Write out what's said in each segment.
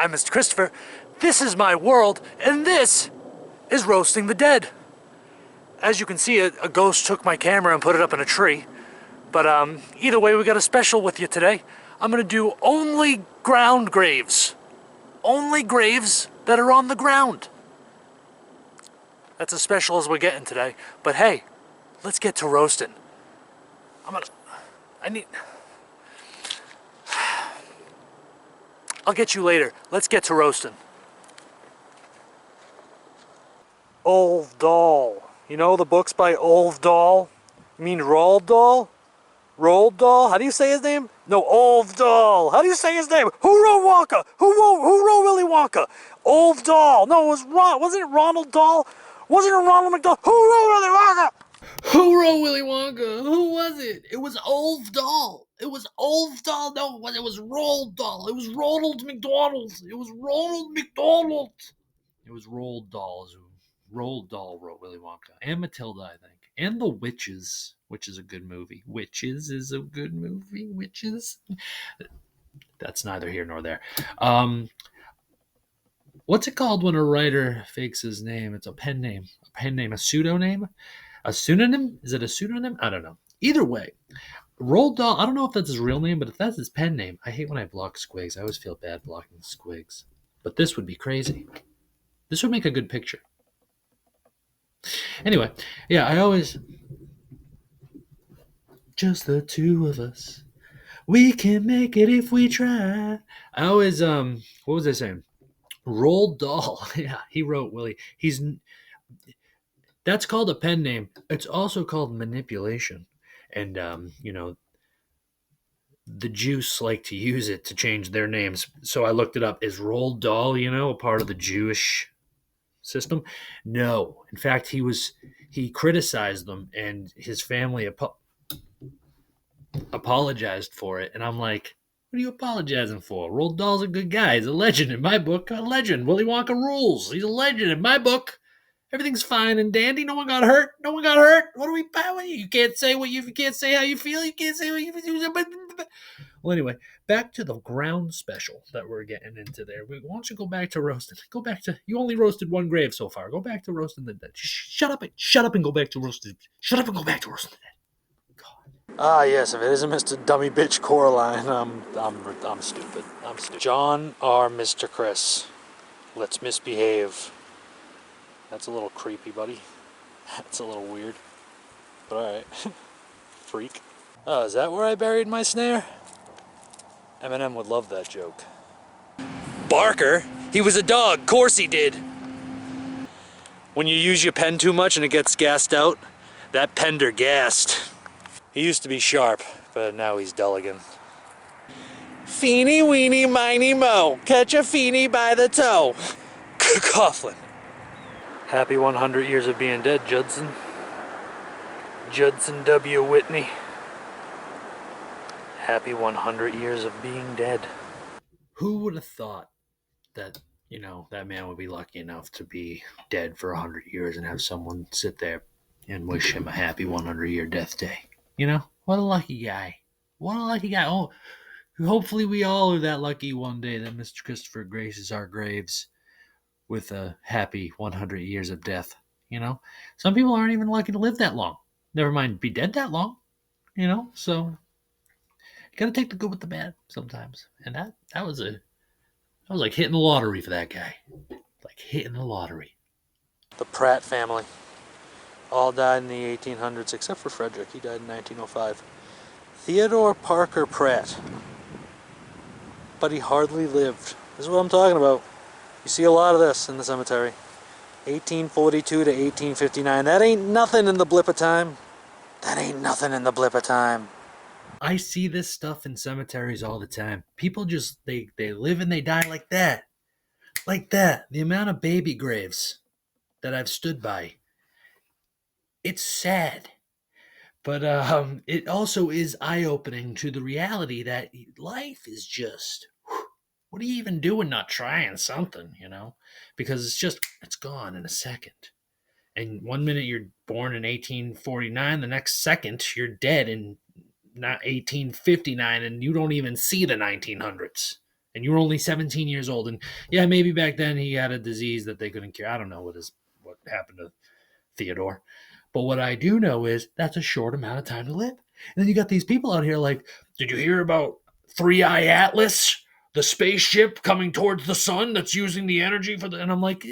I'm Mr. Christopher. This is my world, and this is Roasting the Dead. As you can see, a ghost took my camera and put it up in a tree. But either way, we got a special with you today. I'm gonna do only ground graves. Only graves that are on the ground. That's as special as we're getting today. But hey, let's get to roasting. I'll get you later. Let's get to roasting. Old Dahl. You know the books by Old Dahl? You mean Roald Dahl? Roald Dahl? How do you say his name? No, Old Dahl. How do you say his name? Who wrote Wonka? Who wrote Willy Wonka? Old Dahl. No, it was wasn't it Ronald Dahl? Wasn't it Ronald McDonald? Who wrote Willy Wonka? Who wrote Willy Wonka? Who was it? It was Old Dahl. It was Old Dahl. No, it was Roald Dahl. It was Ronald McDonald. It was Ronald McDonald. It was Roald Dahl. Roald Dahl wrote Willy Wonka. And Matilda, I think. And The Witches, which is a good movie. Witches is a good movie. Witches. That's neither here nor there. What's it called when a writer fakes his name? It's a pen name. A pen name. A pseudonym? A pseudonym? Is it a pseudonym? I don't know. Either way, Roald Dahl, I don't know if that's his real name, but if that's his pen name, I hate when I block squigs. I always feel bad blocking squigs. But this would be crazy. This would make a good picture. Anyway, yeah, I always... Just the two of us. We can make it if we try. I always, what was I saying? Roald Dahl. Yeah, he wrote Willie. That's called a pen name. It's also called manipulation. And, the Jews like to use it to change their names. So I looked it up. Is Roald Dahl, a part of the Jewish system? No. In fact, he criticized them, and his family apologized for it. And I'm like, what are you apologizing for? Roald Dahl's a good guy. He's a legend in my book. A legend. Willy Wonka rules. He's a legend in my book. Everything's fine and dandy. No one got hurt. No one got hurt. What are we? You can't say you can't say how you feel. You can't say what you feel. Well, anyway, back to the ground special that we're getting into there. Why don't you go back to roasting? Go back to, you only roasted one grave so far. Go back to roasting the dead. Shut up and go back to roasting. Shut up and go back to roasting the dead. God. Ah, yes, if it isn't Mr. Dummy Bitch Coraline, I'm stupid. I'm stupid. John R. Mr. Chris. Let's misbehave. That's a little creepy, buddy. That's a little weird. But alright. Freak. Oh, is that where I buried my snare? Eminem would love that joke. Barker? He was a dog. Course he did. When you use your pen too much and it gets gassed out, that pender gassed. He used to be sharp, but now he's dull again. Feeny weeny miny mo, catch a feeny by the toe. Coughlin. Happy 100 years of being dead, Judson. Judson W. Whitney. Happy 100 years of being dead. Who would have thought that, that man would be lucky enough to be dead for 100 years and have someone sit there and wish him a happy 100-year death day? What a lucky guy. What a lucky guy. Oh, hopefully we all are that lucky one day that Mr. Christopher graces our graves with a happy 100 years of death. Some people aren't even lucky to live that long. Never mind be dead that long. So you gotta take the good with the bad sometimes. And that was like hitting the lottery for that guy. Like hitting the lottery. The Pratt family. All died in the 1800s, except for Frederick. He died in 1905. Theodore Parker Pratt. But he hardly lived. This is what I'm talking about. You see a lot of this in the cemetery. 1842 to 1859. That ain't nothing in the blip of time. That ain't nothing in the blip of time. I see this stuff in cemeteries all the time. People just, they live and they die like that. Like that. The amount of baby graves that I've stood by. It's sad. But it also is eye-opening to the reality that life is just, what are you even doing not trying something, Because it's gone in a second. And one minute you're born in 1849, the next second you're dead in not 1859, and you don't even see the 1900s. and you were only 17 years old. And yeah, maybe back then he had a disease that they couldn't cure. I don't know what happened to Theodore. But what I do know is that's a short amount of time to live. And then you got these people out here like, did you hear about Three Eye Atlas, the spaceship coming towards the sun that's using the energy for the? And I'm like,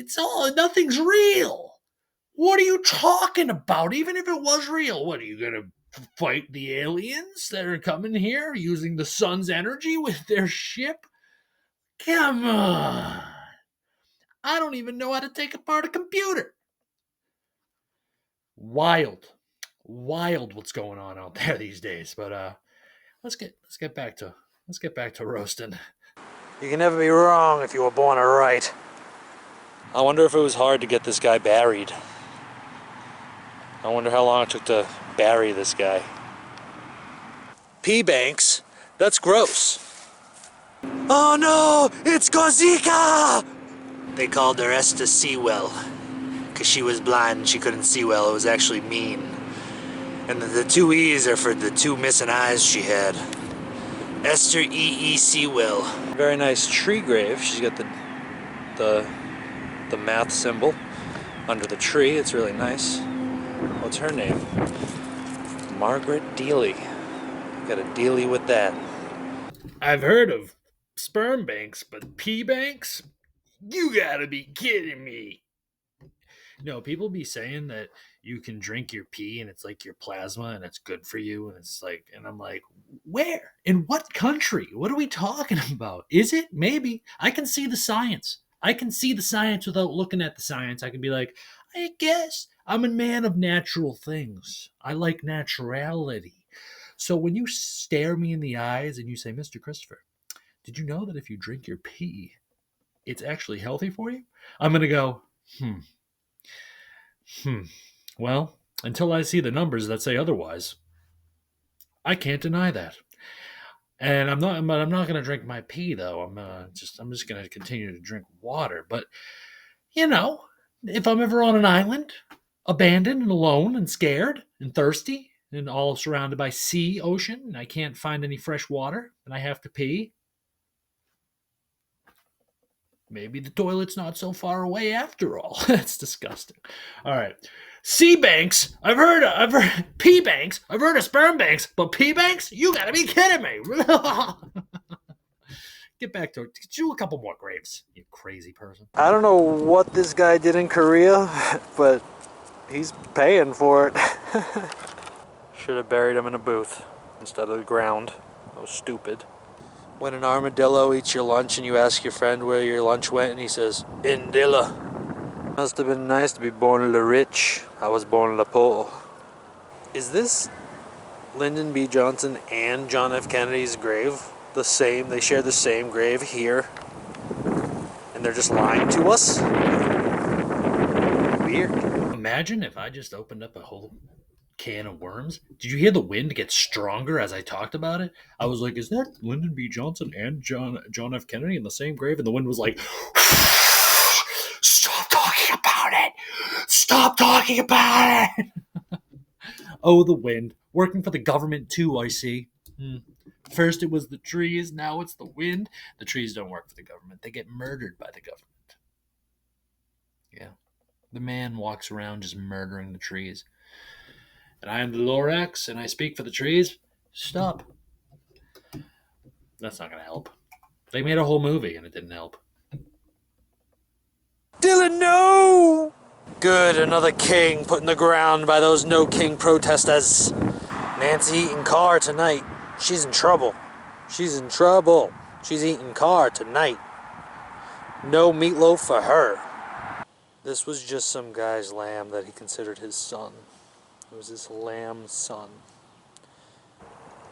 nothing's real. What are you talking about? Even if it was real, what are you gonna fight the aliens that are coming here using the sun's energy with their ship? Come on. I don't even know how to take apart a computer. Wild what's going on out there these days. But let's get back to roasting. You can never be wrong if you were born right. I wonder if it was hard to get this guy buried. I wonder how long it took to bury this guy. Pea banks? That's gross. Oh no! It's Gozika! They called her Esther Sewell. Because she was blind and she couldn't see well. It was actually mean. And the two E's are for the two missing eyes she had. Esther E.E. Sewell. Very nice tree grave. She's got the math symbol under the tree. It's really nice. What's her name? Margaret Dealey. Got a dealie with that. I've heard of sperm banks, but pee banks? You gotta be kidding me. No, people be saying that you can drink your pee and it's like your plasma and it's good for you. And it's like, and I'm like, where? In what country? What are we talking about? Is it? Maybe. I can see the science. I can see the science without looking at the science. I can be like, I guess I'm a man of natural things. I like naturality. So when you stare me in the eyes and you say, Mr. Christopher, did you know that if you drink your pee, it's actually healthy for you? I'm going to go, Well, until I see the numbers that say otherwise, I can't deny that. And I'm not going to drink my pee though. I'm just going to continue to drink water. But you know, if I'm ever on an island, abandoned and alone and scared and thirsty and all surrounded by sea, ocean, and I can't find any fresh water and I have to pee, maybe the toilet's not so far away after all. That's disgusting. All right. Sea banks, I've heard pee banks, I've heard of sperm banks, but pee banks? You gotta be kidding me. Get back to it. Do a couple more graves, you crazy person. I don't know what this guy did in Korea, but he's paying for it. Should have buried him in a booth instead of the ground. That was stupid. When an armadillo eats your lunch and you ask your friend where your lunch went and he says, Indilla. Must have been nice to be born la rich. I was born la poor. Is this Lyndon B. Johnson and John F. Kennedy's grave the same? They share the same grave here? And they're just lying to us? Weird. Imagine if I just opened up a whole can of worms. Did you hear the wind get stronger as I talked about it? I was like, is that Lyndon B. Johnson and John F. Kennedy in the same grave? And the wind was like, stop talking about it. Stop talking about it. Oh, the wind. Working for the government too, I see. First it was the trees, now it's the wind. The trees don't work for the government. They get murdered by the government. Yeah. The man walks around just murdering the trees. And I am the Lorax, and I speak for the trees. Stop. That's not going to help. They made a whole movie, and it didn't help. Dylan, no! Good, another king put in the ground by those no king protesters. Nancy eating car tonight. She's in trouble. She's in trouble. She's eating car tonight. No meatloaf for her. This was just some guy's lamb that he considered his son. It was his lamb son.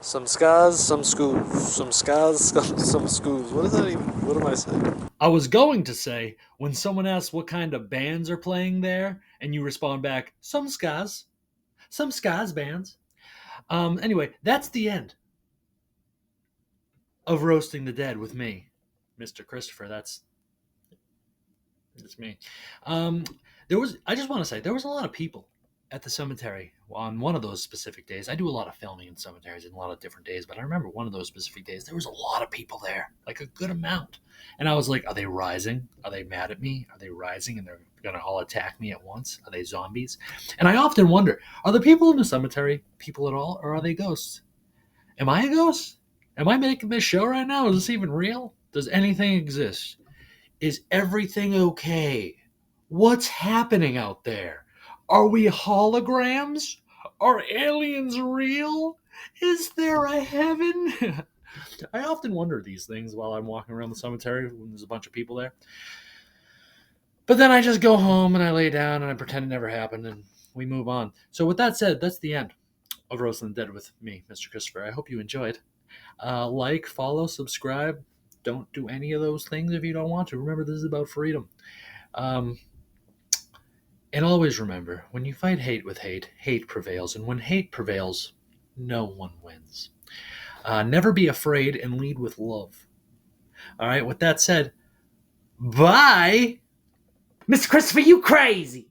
Some scars, some scoos. Some scars, some scoos. What is that even? What am I saying? I was going to say, when someone asks what kind of bands are playing there, and you respond back, some scars bands. Anyway, that's the end of Roasting the Dead with me, Mr. Christopher. That's me. I just want to say, there was a lot of people at the cemetery on one of those specific days. I do a lot of filming in cemeteries in a lot of different days, but I remember one of those specific days, there was a lot of people there, like a good amount. And I was like, are they rising? Are they mad at me? Are they rising and they're going to all attack me at once? Are they zombies? And I often wonder, are the people in the cemetery people at all, or are they ghosts? Am I a ghost? Am I making this show right now? Is this even real? Does anything exist? Is everything okay? What's happening out there? Are we holograms? Are aliens real? Is there a heaven? I often wonder these things while I'm walking around the cemetery when there's a bunch of people there. But then I just go home and I lay down and I pretend it never happened and we move on. So with that said, that's the end of Roasting the Dead with me, Mr. Christopher. I hope you enjoyed. Like, follow, subscribe. Don't do any of those things if you don't want to. Remember, this is about freedom. And always remember, when you fight hate with hate, hate prevails. And when hate prevails, no one wins. Never be afraid and lead with love. All right, with that said, bye. Mr. Christopher, you crazy.